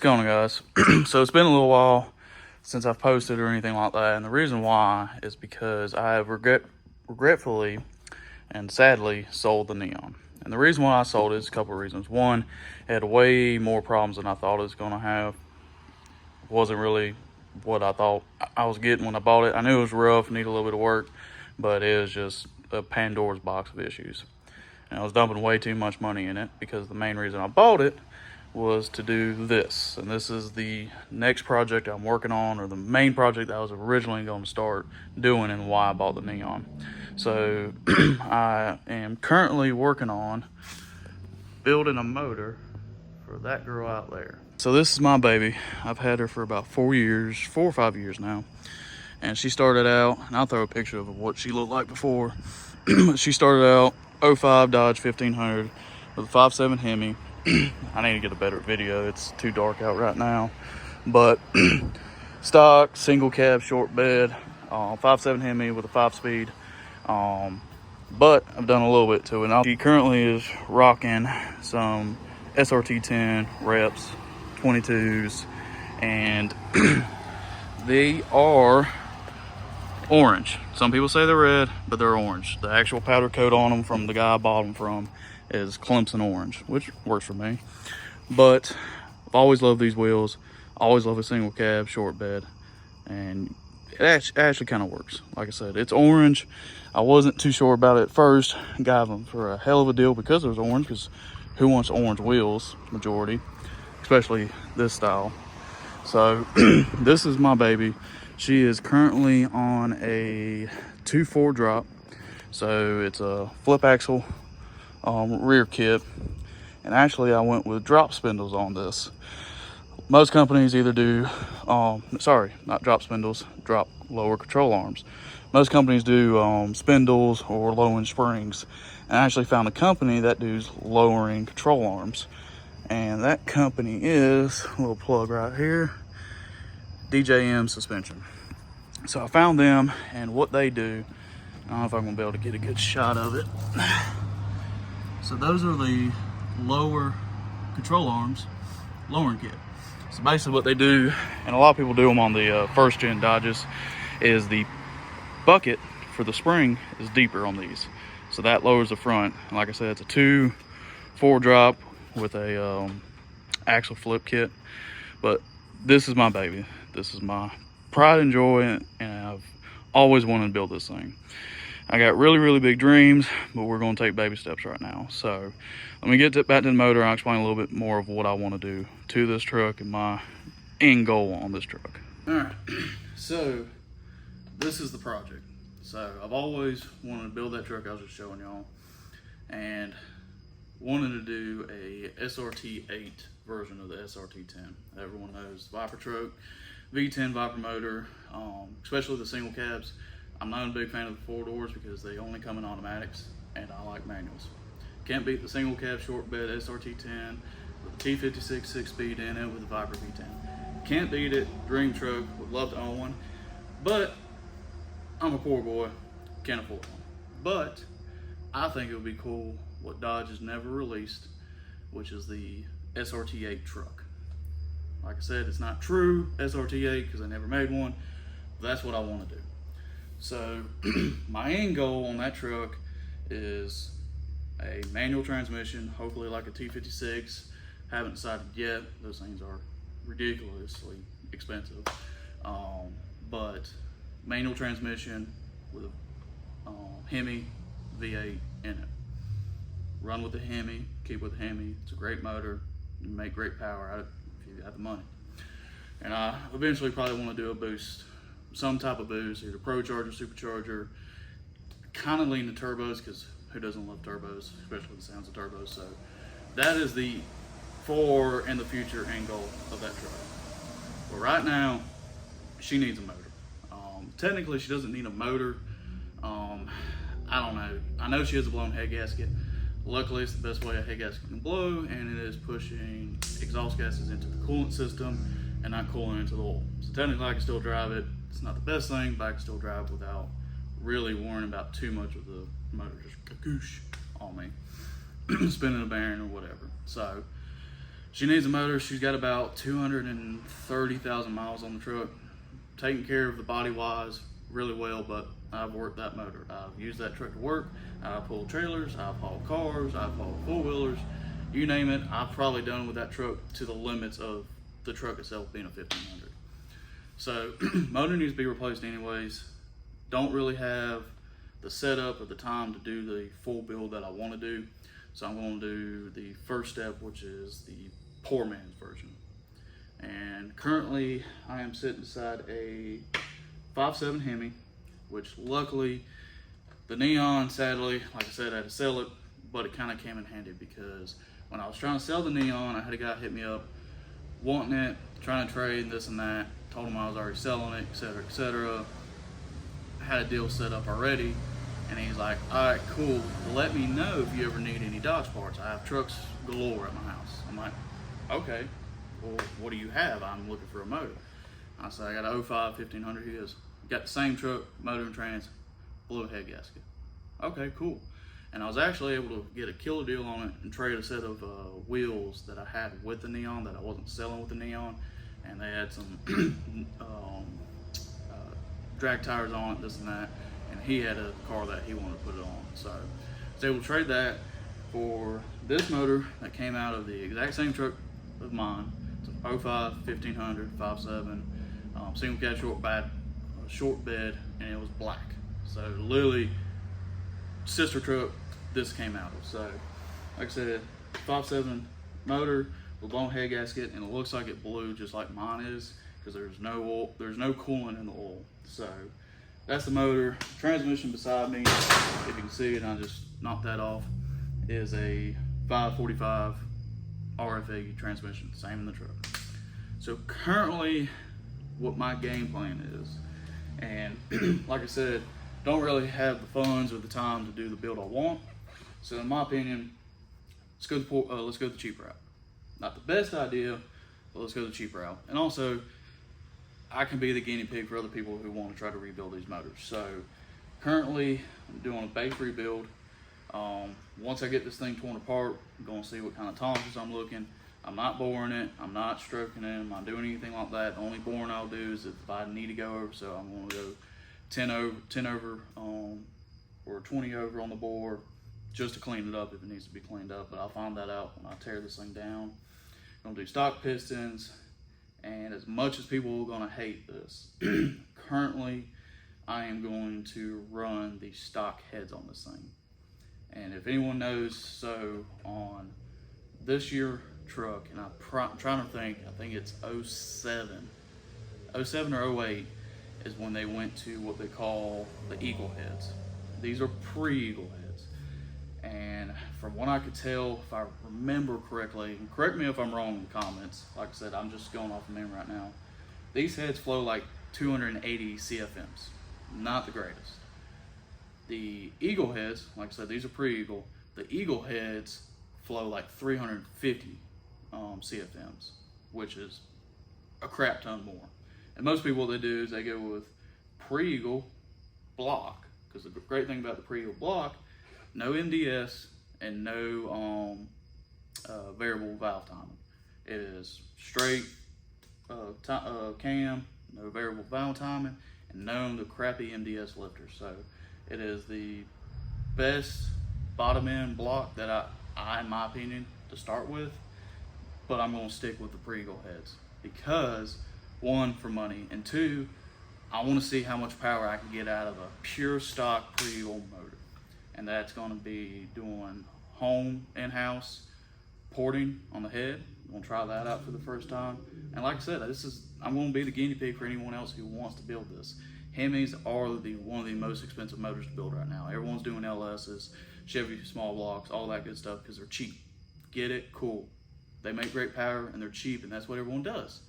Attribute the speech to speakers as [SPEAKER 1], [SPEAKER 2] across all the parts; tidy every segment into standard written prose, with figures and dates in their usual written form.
[SPEAKER 1] going on, guys? So it's been a little while since I've posted or anything like that, and the reason why is because I have regretfully and sadly sold the Neon. And the reason why I sold it is a couple of reasons. One, it had way more problems than I thought it was going to have. It wasn't really what I thought I was getting when I bought it. I knew it was rough, needed a little bit of work, but it was just a Pandora's box of issues. And I was dumping way too much money in it because the main reason I bought it was to do this. And this is the next project I'm working on, or the main project that I was originally going to start doing, and why I bought the Neon. So I am currently working on building a motor for that girl out there. So this is my baby. I've had her for about 4 or 5 years now. And she started out, and I'll throw a picture of what she looked like before. She started out 05 Dodge 1500 with a 5.7 Hemi. I need to get a better video. It's too dark out right now. But stock, single cab, short bed, 5.7 Hemi with a 5-speed. But I've done a little bit to it. Now, she currently is rocking some SRT-10 reps, 22s, and they are orange. Some people say they're red, but they're orange. The actual powder coat on them from the guy I bought them from is Clemson orange, which works for me. But I've always loved these wheels. Always love a single cab, short bed, and it actually kind of works. Like I said, it's orange. I wasn't too sure about it at first. Got them for a hell of a deal because it was orange, because who wants orange wheels? Majority, especially this style. So this is my baby. She is currently on a 2.4 drop. So it's a flip axle rear kit. And actually I went with drop spindles on this. Most companies either do, not drop spindles, drop lower control arms. Most companies do spindles or lowering springs. And I actually found a company that does lowering control arms. And that company is, a little plug right here, DJM Suspension. So I found them, and what they do, I don't know if I'm gonna be able to get a good shot of it. So those are the lower control arms lowering kit. So basically what they do, and a lot of people do them on the first gen Dodges, is the bucket for the spring is deeper on these. So that lowers the front. And like I said, it's a 2.4 drop with a axle flip kit. But this is my baby. This is my pride and joy, and I've always wanted to build this thing. I got really big dreams, but we're going to take baby steps right now. So let me get back to the motor. I'll explain a little bit more of what I want to do to this truck and my end goal on this truck. All right, so this is the project. So I've always wanted to build that truck I was just showing y'all, and wanted to do a SRT-8 version of the SRT-10. Everyone knows Viper truck, V10 Viper motor, especially the single cabs. I'm not a big fan of the 4 doors because they only come in automatics, and I like manuals. Can't beat the single cab short bed SRT-10 with the T56 6-speed in it with the Viper V10. Can't beat it. Dream truck. Would love to own one, but I'm a poor boy, can't afford one. But I think it would be cool what Dodge has never released, which is the SRT-8 truck. Like I said, it's not true SRT-8 because I never made one. But that's what I want to do. So my end goal on that truck is a manual transmission, hopefully like a T56. Haven't decided yet. Those things are ridiculously expensive. But manual transmission with a Hemi V8 in it. Run with the Hemi, keep with the Hemi. It's a great motor. You make great power out of it if you have the money. And I eventually probably want to do a boost, some type of boost, either Pro Charger, Supercharger. Kind of lean to turbos because who doesn't love turbos, especially the sounds of turbos. So that is the in the future end goal of that truck. But right now, she needs a motor. Technically, she doesn't need a motor. I don't know. I know she has a blown head gasket. Luckily, it's the best way a head gasket can blow, and it is pushing exhaust gases into the coolant system and not cooling into the oil. So technically, I can still drive it. It's not the best thing, but I can still drive without really worrying about too much of the motor just kakoosh on me, spinning a bearing or whatever. So She needs a motor. She's got about 230,000 miles on the truck. Taking care of the body wise really well, but I've worked that motor. I've used that truck to work. I've pulled trailers, I've hauled cars, I've hauled four-wheelers, you name it. I've probably done with that truck to the limits of the truck itself being a 1500. So motor needs to be replaced anyways. Don't really have the setup or the time to do the full build that I want to do. So I'm going to do the first step, which is the poor man's version. And currently I am sitting beside a 5.7 Hemi, which luckily the neon, sadly, like I said, I had to sell it, but it kind of came in handy because when I was trying to sell the neon, I had a guy hit me up wanting it, trying to trade this and that, told him I was already selling it, etc., etc. Had a deal set up already, and he's like, all right, cool, let me know if you ever need any Dodge parts. I have trucks galore at my house. I'm like, okay, well, what do you have? I'm looking for a motor. I said, I got a 05 1500. He goes, got the same truck, motor and trans, blew head gasket. Okay, cool. And I was actually able to get a killer deal on it and trade a set of wheels that I had with the neon that I wasn't selling with the neon, and they had some drag tires on it, this and that, and he had a car that he wanted to put it on. So I was able to trade that for this motor that came out of the exact same truck of mine. It's an 05 1500 5.7 single cab short bed, and it was black. So literally sister truck this came out of. So like I said, 5.7 motor with blown head gasket, and it looks like it blew just like mine is because there's no oil, there's no coolant in the oil. So that's the motor. Transmission beside me, if you can see it, I just knocked that off, is a 545 RFA transmission, same in the truck. So currently what my game plan is, and like I said, don't really have the funds or the time to do the build I want. So in my opinion, let's go the cheap route. Not the best idea, but let's go the cheap route. And also, I can be the guinea pig for other people who want to try to rebuild these motors. So currently, I'm doing a base rebuild. Once I get this thing torn apart, I'm going to see what kind of tolerances I'm looking. I'm not boring it, I'm not stroking it, I'm not doing anything like that. The only boring I'll do is if I need to go over, so I'm going to go 10 over or 20 over on the bore just to clean it up if it needs to be cleaned up, but I'll find that out when I tear this thing down. I'm gonna do stock pistons, and as much as people are gonna hate this, currently I am going to run the stock heads on this thing. And if anyone knows, so on this year truck, and I'm trying to think, I think it's 07 or 08 is when they went to what they call the Eagle heads. These are pre-Eagle heads. And from what I could tell, if I remember correctly, and correct me if I'm wrong in the comments, like I said, I'm just going off of memory right now, these heads flow like 280 CFMs, not the greatest. The Eagle heads, like I said, these are pre-Eagle, the Eagle heads flow like 350 CFMs, which is a crap ton more. And most people, what they do is they go with pre-Eagle block, because the great thing about the pre-Eagle block, no MDS and no variable valve timing. It is straight cam, no variable valve timing, and no the crappy MDS lifters. So it is the best bottom end block that I in my opinion, to start with, but I'm going to stick with the pre-Eagle heads because, one, for money, and two, I want to see how much power I can get out of a pure stock pre-Eagle motor. And that's going to be doing home in-house porting on the head. I'm going to try that out for the first time. And like I said, I'm going to be the guinea pig for anyone else who wants to build this. Hemis are one of the most expensive motors to build right now. Everyone's doing LSs, Chevy small blocks, all that good stuff because they're cheap. Get it? Cool. They make great power and they're cheap, and that's what everyone does.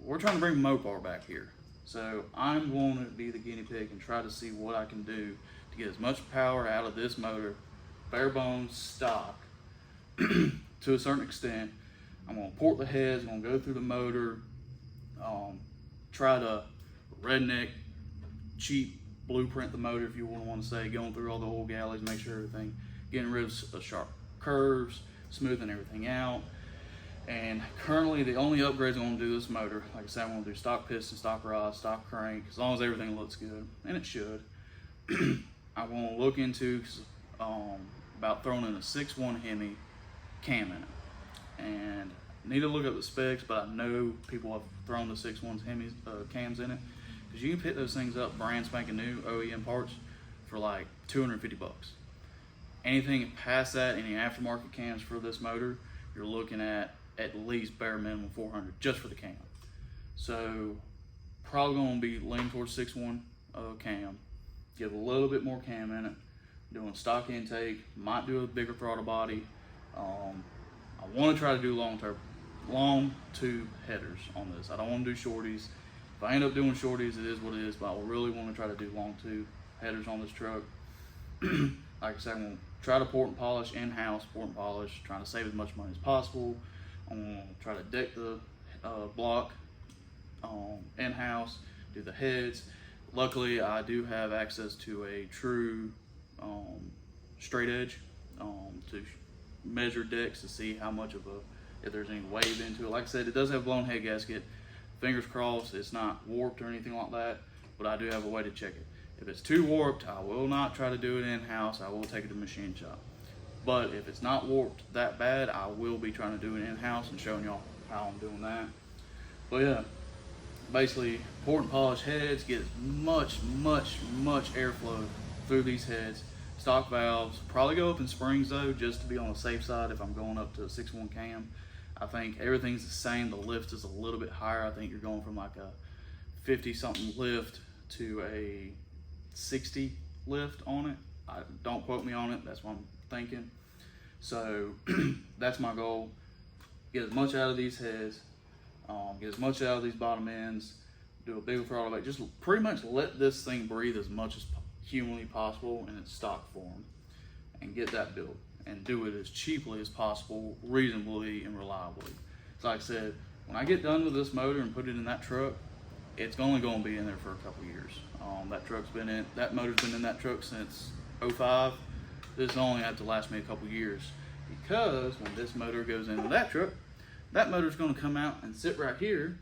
[SPEAKER 1] We're trying to bring Mopar back here. So I'm going to be the guinea pig and try to see what I can do to get as much power out of this motor, bare bones stock, to a certain extent. I'm going to port the heads, I'm going to go through the motor, try to redneck, cheap blueprint the motor, if you want to say, going through all the oil galleys, make sure everything, getting rid of sharp curves, smoothing everything out. And currently the only upgrades I'm going to do this motor, like I said, I'm going to do stock piston, stock rod, stock crank, as long as everything looks good, and it should. I'm going to look into about throwing in a 6.1 Hemi cam in it. And I need to look up the specs, but I know people have thrown the 6.1 Hemi cams in it. Because you can pick those things up brand spanking new OEM parts for like 250 bucks. Anything past that, any aftermarket cams for this motor, you're looking at least bare minimum 400 just for the cam. So probably going to be leaning towards 6.1 cam, give a little bit more cam in it, doing stock intake, might do a bigger throttle body. I want to try to do long tube headers on this. I don't want to do shorties. If I end up doing shorties, it is what it is, but I really want to try to do long tube headers on this truck. Like I said, I'm going to try to port and polish in-house, trying to save as much money as possible. I'm going to try to deck the block in-house, do the heads. Luckily, I do have access to a true straight edge to measure decks to see how much of if there's any wave into it. Like I said, it does have a blown head gasket. Fingers crossed it's not warped or anything like that, but I do have a way to check it. If it's too warped, I will not try to do it in-house. I will take it to the machine shop. But if it's not warped that bad, I will be trying to do it in-house and showing y'all how I'm doing that. But yeah, basically port and polish heads, get as much airflow through these heads. Stock valves, probably go up in springs though, just to be on the safe side if I'm going up to a 6.1 cam. I think everything's the same. The lift is a little bit higher. I think you're going from like a 50 something lift to a 60 lift on it. Don't quote me on it, that's what I'm thinking. So that's my goal. Get as much out of these heads, get as much out of these bottom ends, do a bigger throttle back, just pretty much let this thing breathe as much as humanly possible in its stock form, and get that built and do it as cheaply as possible, reasonably and reliably. So like I said, when I get done with this motor and put it in that truck, it's only going to be in there for a couple years. That motor's been in that truck since 05. This only had to last me a couple years, because when this motor goes into that truck, that motor's going to come out and sit right here,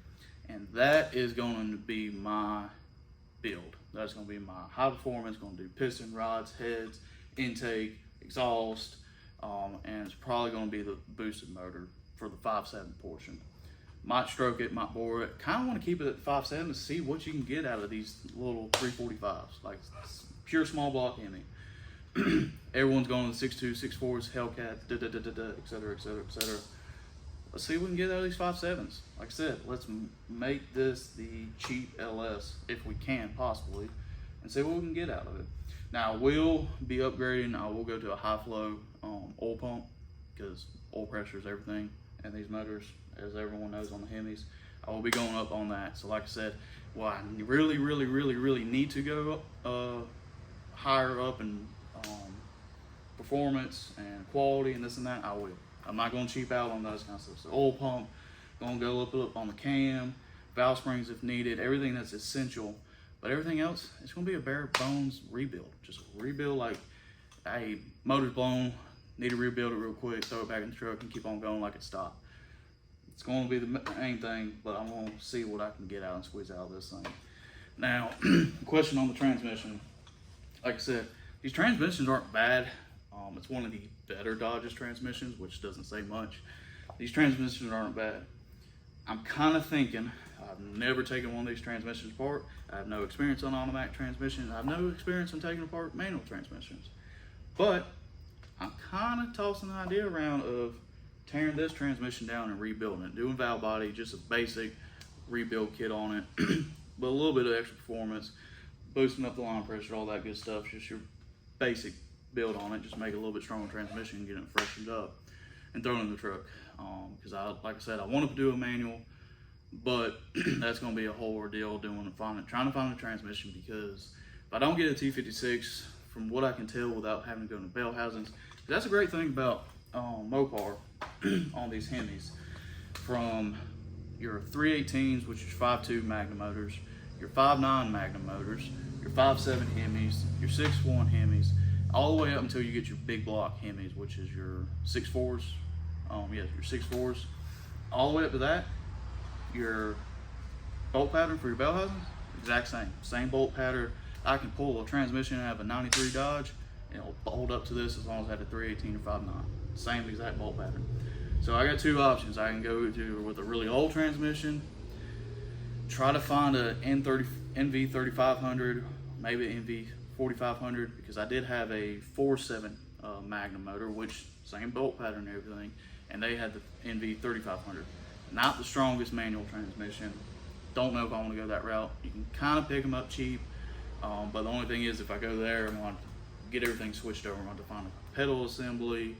[SPEAKER 1] and that is going to be my build. That's going to be my high performance. Going to do piston, rods, heads, intake, exhaust, and it's probably going to be the boosted motor for the 5.7 portion. Might stroke it, might bore it. Kind of want to keep it at 5.7 to see what you can get out of these little 345s, like pure small block Hemi. Everyone's going to the 6.2, 6.4s, Hellcats, etc., etc., etc. Let's see what we can get out of these 5.7s. Like I said, let's make this the cheap LS if we can, possibly, and see what we can get out of it. Now, I will be upgrading. I will go to a high flow oil pump, because oil pressure is everything in these motors, as everyone knows on the Hemis. I will be going up on that. So like I said, well, I really need to go higher up in performance and quality and this and that, I will. I'm not going to cheap out on those kind of stuff. So oil pump, going to go up on the cam, valve springs if needed, everything that's essential. But everything else, it's going to be a bare bones rebuild. Just rebuild, like, hey, motor's blown, need to rebuild it real quick, throw it back in the truck and keep on going like it stopped. It's going to be the main thing, but I'm going to see what I can get out and squeeze out of this thing. Now, question on the transmission. Like I said, these transmissions aren't bad. It's one of the better Dodge's transmissions, which doesn't say much. These transmissions aren't bad. I'm kind of thinking, I've never taken one of these transmissions apart. I have no experience on automatic transmissions. I have no experience in taking apart manual transmissions. But I'm kind of tossing the idea around of tearing this transmission down and rebuilding it, doing valve body, just a basic rebuild kit on it, but a little bit of extra performance, boosting up the line pressure, all that good stuff, just your basic build on it, just make it a little bit stronger transmission and get it freshened up and throw it in the truck. Because like I said, I want to do a manual, but that's going to be a whole ordeal trying to find a transmission, because if I don't get a T56, from what I can tell without having to go into bell housings, that's a great thing about Mopar on these Hemis. From your 318s, which is 5.2 Magnum motors, your 5.9 Magnum motors, your 5.7 Hemis, your 6.1 Hemis, all the way up until you get your big block Hemis, which is your 6.4s. Your 6.4s. all the way up to that, your bolt pattern for your bell housings, exact same bolt pattern. I can pull a transmission out of a 93 Dodge and it'll hold up to this as long as I had a 318 or 59. Same exact bolt pattern. So I got two options. I can go to with a really old transmission, try to find a NV 3500, maybe NV 4500, because I did have a 4.7 Magnum motor, which same bolt pattern and everything, and they had the NV 3500. Not the strongest manual transmission. Don't know if I want to go that route. You can kind of pick them up cheap, but the only thing is if I go there, I'm going to get everything switched over. I'm going to find a pedal assembly,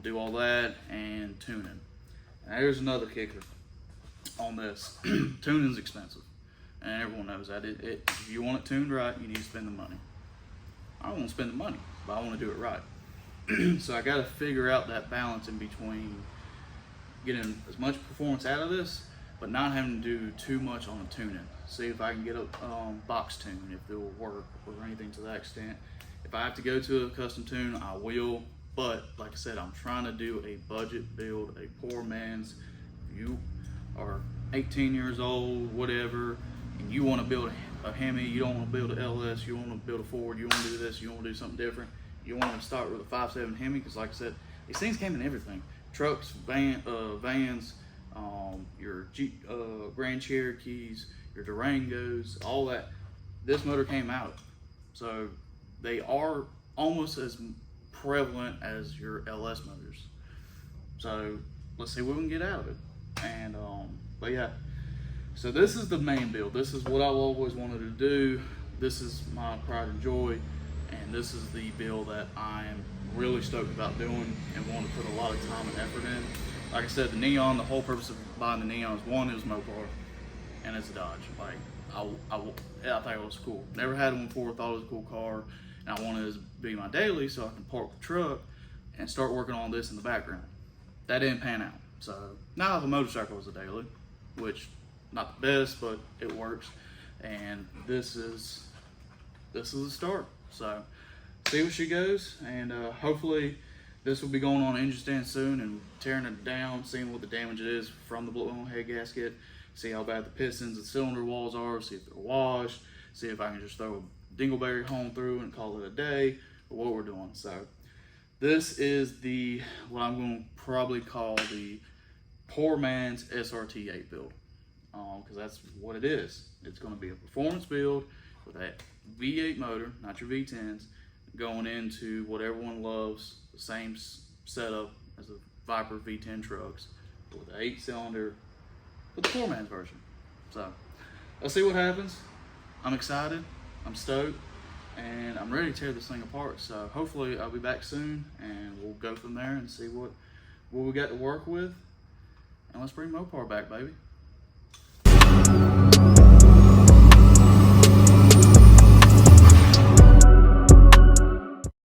[SPEAKER 1] do all that, and tuning. And here's another kicker on this. Tuning's expensive, and everyone knows that. If you want it tuned right, you need to spend the money. I don't want to spend the money, but I want to do it right. So I got to figure out that balance in between getting as much performance out of this, but not having to do too much on the tuning. See if I can get a box tune, if it will work, or anything to that extent. If I have to go to a custom tune, I will. But like I said, I'm trying to do a budget build, a poor man's. If you are 18 years old, whatever, and you want to build a Hemi, you don't want to build an LS, you want to build a Ford, you want to do this, you want to do something different, you want to start with a 5.7 Hemi, because like I said, these things came in everything. Trucks, vans, your Jeep, Grand Cherokees, your Durangos, all that. This motor came out. So they are almost as prevalent as your LS motors. So let's see what we can get out of it. And but yeah, so this is the main build. This is what I've always wanted to do. This is my pride and joy, and this is the build that I am really stoked about doing and want to put a lot of time and effort in. Like I said, the Neon, the whole purpose of buying the Neon is, one, it was Mopar, and it's a Dodge. Like I thought it was cool. Never had one before, thought it was a cool car, and I wanted it to be my daily so I can park the truck and start working on this in the background. That didn't pan out. So now I have a motorcycle as a daily, which not the best, but it works. And this is the start. So see where she goes, and hopefully this will be going on engine stand soon and tearing it down, seeing what the damage it is from the blown head gasket, see how bad the pistons and cylinder walls are, see if they're washed, see if I can just throw a dingleberry home through and call it a day, or what we're doing. So this is what I'm going to probably call the poor man's SRT-8 build, because that's what it is. It's going to be a performance build with that V8 motor, not your V10s, going into what everyone loves, the same setup as the Viper V10 trucks, with an 8-cylinder, with the poor man's version. So let's see what happens. I'm excited, I'm stoked, and I'm ready to tear this thing apart. So hopefully I'll be back soon, and we'll go from there and see what we got to work with. And let's bring Mopar back, baby.